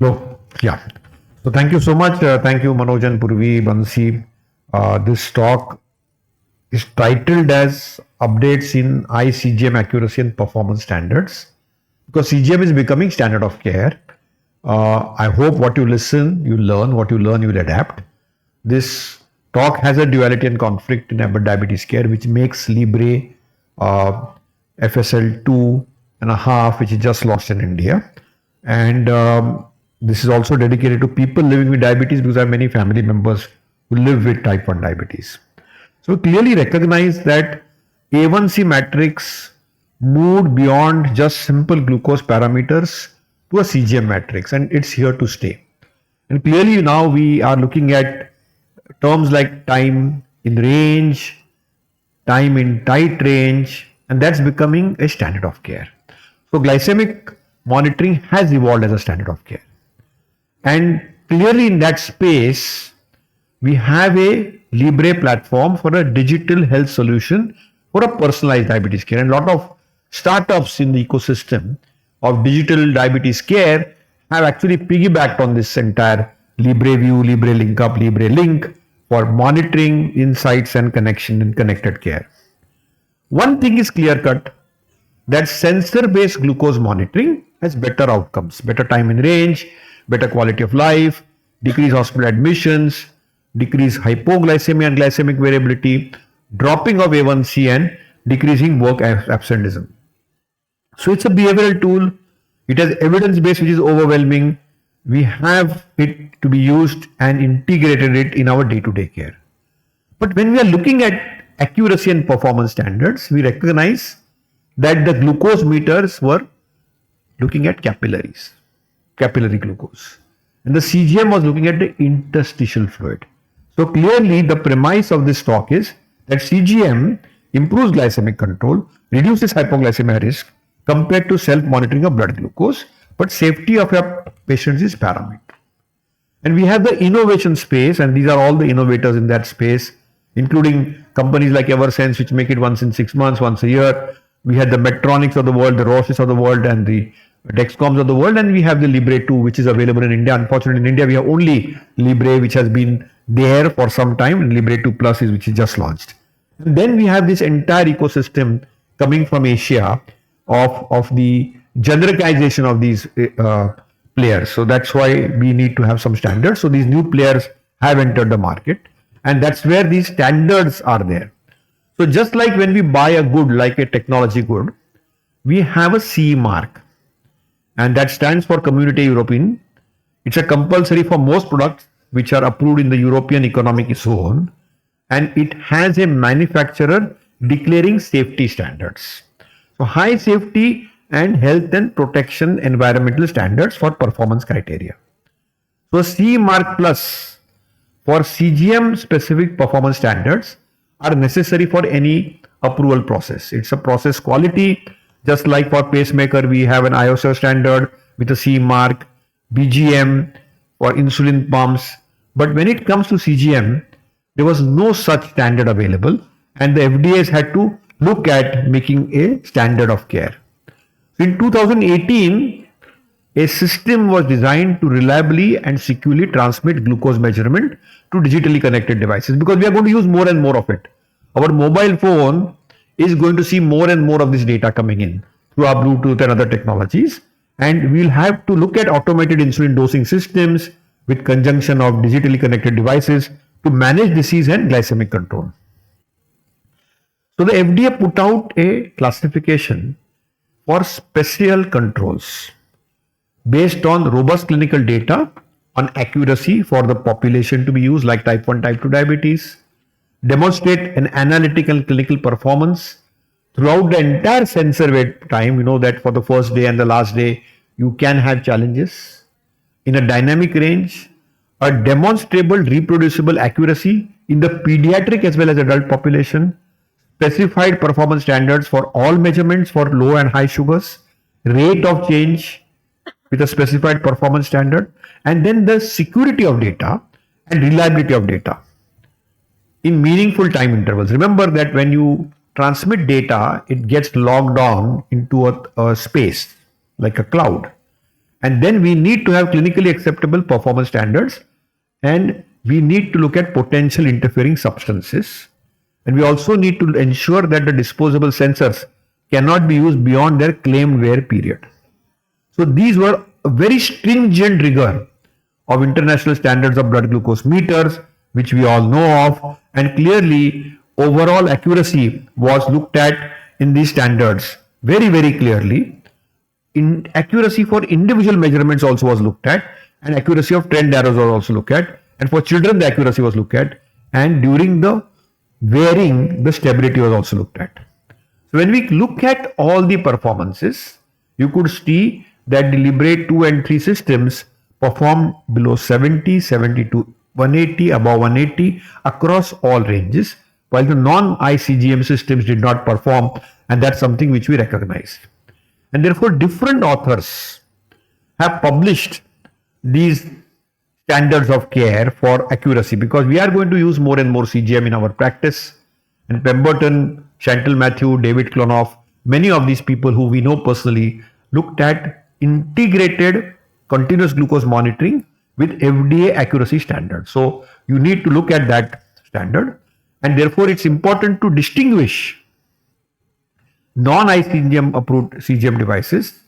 Hello. Yeah. So thank you so much. Thank you, Manoj and Purvi, Bansi. This talk is titled as Updates in iCGM Accuracy and Performance Standards because CGM is becoming standard of care. I hope what you listen, you learn. What you learn, you will adapt. This talk has a duality and conflict in diabetes care, which makes Libre uh, FSL 2.5, which is just launched in India. And this is also dedicated to people living with diabetes because I have many family members who live with type 1 diabetes. So clearly recognize that A1C matrix moved beyond just simple glucose parameters to a CGM matrix, and it's here to stay. And clearly now we are looking at terms like time in range, time in tight range, and that's becoming a standard of care. So glycemic monitoring has evolved as a standard of care. And clearly in that space, we have a Libre platform for a digital health solution for a personalized diabetes care. And a lot of startups in the ecosystem of digital diabetes care have actually piggybacked on this entire Libre View, Libre Link Up, Libre Link for monitoring, insights, and connection in connected care. One thing is clear cut that sensor based glucose monitoring has better outcomes, better time in range, better quality of life, decrease hospital admissions, decrease hypoglycemia and glycemic variability, dropping of A1C, and decreasing work absenteeism. So it's a behavioral tool. It has evidence base which is overwhelming. We have it to be used and integrated it in our day-to-day care. But when we are looking at accuracy and performance standards, we recognize that the glucose meters were looking at capillaries, capillary glucose. And the CGM was looking at the interstitial fluid. So clearly the premise of this talk is that CGM improves glycemic control, reduces hypoglycemia risk compared to self-monitoring of blood glucose, but safety of your patients is paramount. And we have the innovation space, and these are all the innovators in that space, including companies like Eversense, which make it once in 6 months, once a year. We had the Medtronics of the world, the Roches of the world, and the Dexcoms of the world, and we have the Libre 2, which is available in India. Unfortunately, in India, we have only Libre, which has been there for some time, and Libre 2 Plus is which is just launched. And then we have this entire ecosystem coming from Asia of the genericization of these players. So that's why we need to have some standards. So these new players have entered the market, and that's where these standards are there. So just like when we buy a good, like a technology good, we have a CE mark, and that stands for Community European. It's a compulsory for most products which are approved in the European Economic Zone, and it has a manufacturer declaring safety standards. So high safety and health and protection environmental standards for performance criteria. So CE Mark Plus for CGM specific performance standards are necessary for any approval process. It's a process quality. Just like for pacemaker, we have an ISO standard with a CE mark, BGM for insulin pumps. But when it comes to CGM, there was no such standard available, and the FDA's had to look at making a standard of care. In 2018, a system was designed to reliably and securely transmit glucose measurement to digitally connected devices, because we are going to use more and more of it. Our mobile phone is going to see more and more of this data coming in through our Bluetooth and other technologies, and we'll have to look at automated insulin dosing systems with conjunction of digitally connected devices to manage disease and glycemic control. So the FDA put out a classification for special controls based on robust clinical data on accuracy for the population to be used, like type 1, type 2 diabetes, demonstrate an analytical clinical performance throughout the entire sensor wait time. You know that for the first day and the last day, you can have challenges in a dynamic range, a demonstrable reproducible accuracy in the pediatric as well as adult population, specified performance standards for all measurements for low and high sugars, rate of change with a specified performance standard, and then the security of data and reliability of data in meaningful time intervals. Remember that when you transmit data, it gets logged on into a space like a cloud. And then we need to have clinically acceptable performance standards, and we need to look at potential interfering substances. And we also need to ensure that the disposable sensors cannot be used beyond their claimed wear period. So these were a very stringent rigor of international standards of blood glucose meters, which we all know of, and clearly overall accuracy was looked at in these standards very, very clearly. In accuracy for individual measurements also was looked at, and accuracy of trend arrows was also looked at, and for children the accuracy was looked at, and during the wearing the stability was also looked at. So when we look at all the performances, you could see that the Libre 2 and 3 systems performed below 70, 72, 180, above 180 across all ranges, while the non-iCGM systems did not perform, and that's something which we recognize. And therefore, different authors have published these standards of care for accuracy, because we are going to use more and more CGM in our practice. And Pemberton, Chantal Matthew, David Klonoff, many of these people who we know personally looked at integrated continuous glucose monitoring with FDA accuracy standards. So you need to look at that standard, and therefore it's important to distinguish non-iCGM approved CGM devices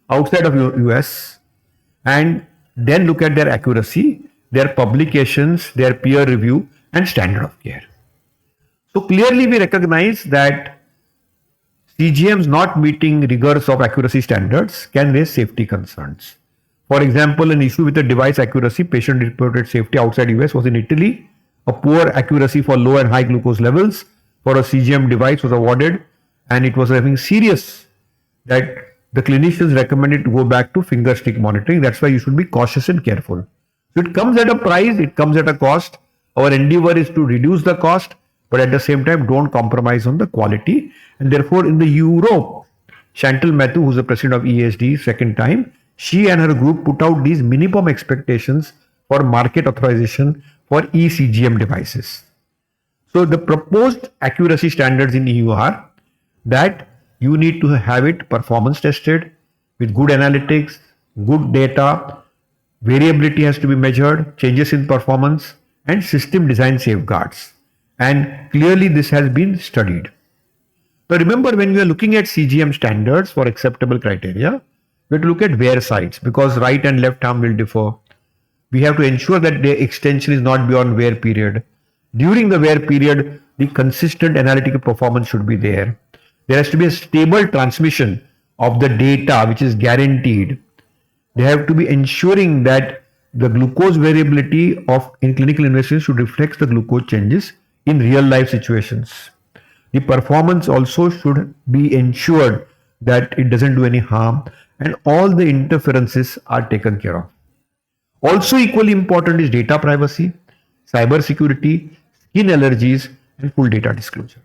outside of US and then look at their accuracy, their publications, their peer review and standard of care. So clearly we recognize that CGMs not meeting rigors of accuracy standards can raise safety concerns. For example, an issue with the device accuracy, patient reported safety outside US was in Italy. A poor accuracy for low and high glucose levels for a CGM device was awarded, and it was having serious that the clinicians recommended to go back to finger stick monitoring. That's why you should be cautious and careful. So it comes at a price, it comes at a cost. Our endeavor is to reduce the cost, but at the same time don't compromise on the quality. And therefore in the Europe, Chantal Matthew, who's the president of ESD second time, she and her group put out these minimum expectations for market authorization for eCGM devices. So the proposed accuracy standards in EU are that you need to have it performance tested with good analytics, good data, variability has to be measured, changes in performance, and system design safeguards. And clearly this has been studied. So remember, when we are looking at CGM standards for acceptable criteria, we have to look at wear sites, because right and left arm will differ. We have to ensure that the extension is not beyond wear period. During the wear period, the consistent analytical performance should be there. There has to be a stable transmission of the data which is guaranteed. They have to be ensuring that the glucose variability in clinical investigations should reflect the glucose changes in real life situations. The performance also should be ensured that it doesn't do any harm, and all the interferences are taken care of. Also equally important is data privacy, cyber security, skin allergies, and full data disclosure.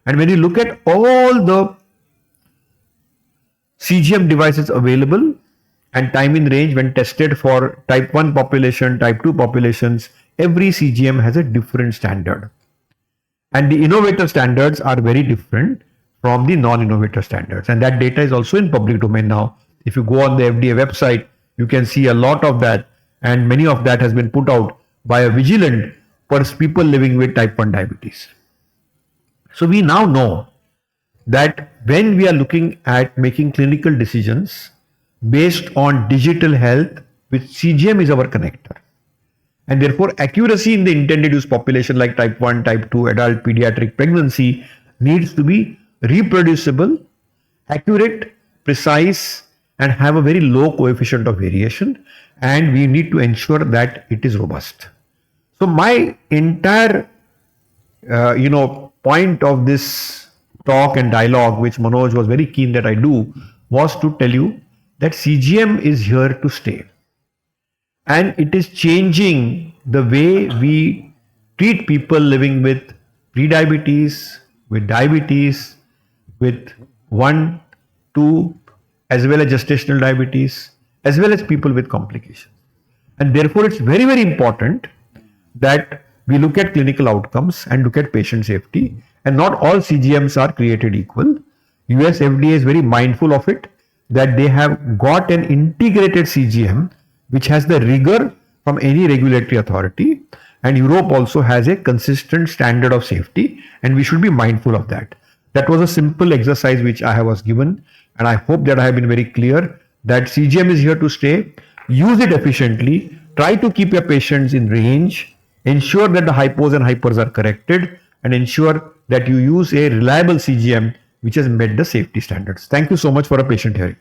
And when you look at all the CGM devices available and time in range when tested for type 1 population, type 2 populations, every CGM has a different standard. And the innovator standards are very different from the non-innovator standards. And that data is also in public domain now. If you go on the FDA website, you can see a lot of that, and many of that has been put out by a vigilant for people living with type 1 diabetes. So we now know that when we are looking at making clinical decisions based on digital health, which CGM is our connector, and therefore accuracy in the intended use population like type 1, type 2, adult, pediatric, pregnancy needs to be reproducible, accurate, precise, and have a very low coefficient of variation, and we need to ensure that it is robust. So my entire point of this talk and dialogue, which Manoj was very keen that I do, was to tell you that CGM is here to stay. And it is changing the way we treat people living with prediabetes, with diabetes, with 1, 2, as well as gestational diabetes, as well as people with complications. And therefore, it's very, very important that we look at clinical outcomes and look at patient safety. And not all CGMs are created equal. US FDA is very mindful of it. that they have got an integrated CGM which has the rigor from any regulatory authority, and Europe also has a consistent standard of safety, and we should be mindful of that. That was a simple exercise which I was given, and I hope that I have been very clear that CGM is here to stay. Use it efficiently. Try to keep your patients in range. Ensure that the hypos and hypers are corrected, and ensure that you use a reliable CGM which has met the safety standards. Thank you so much for a patient hearing.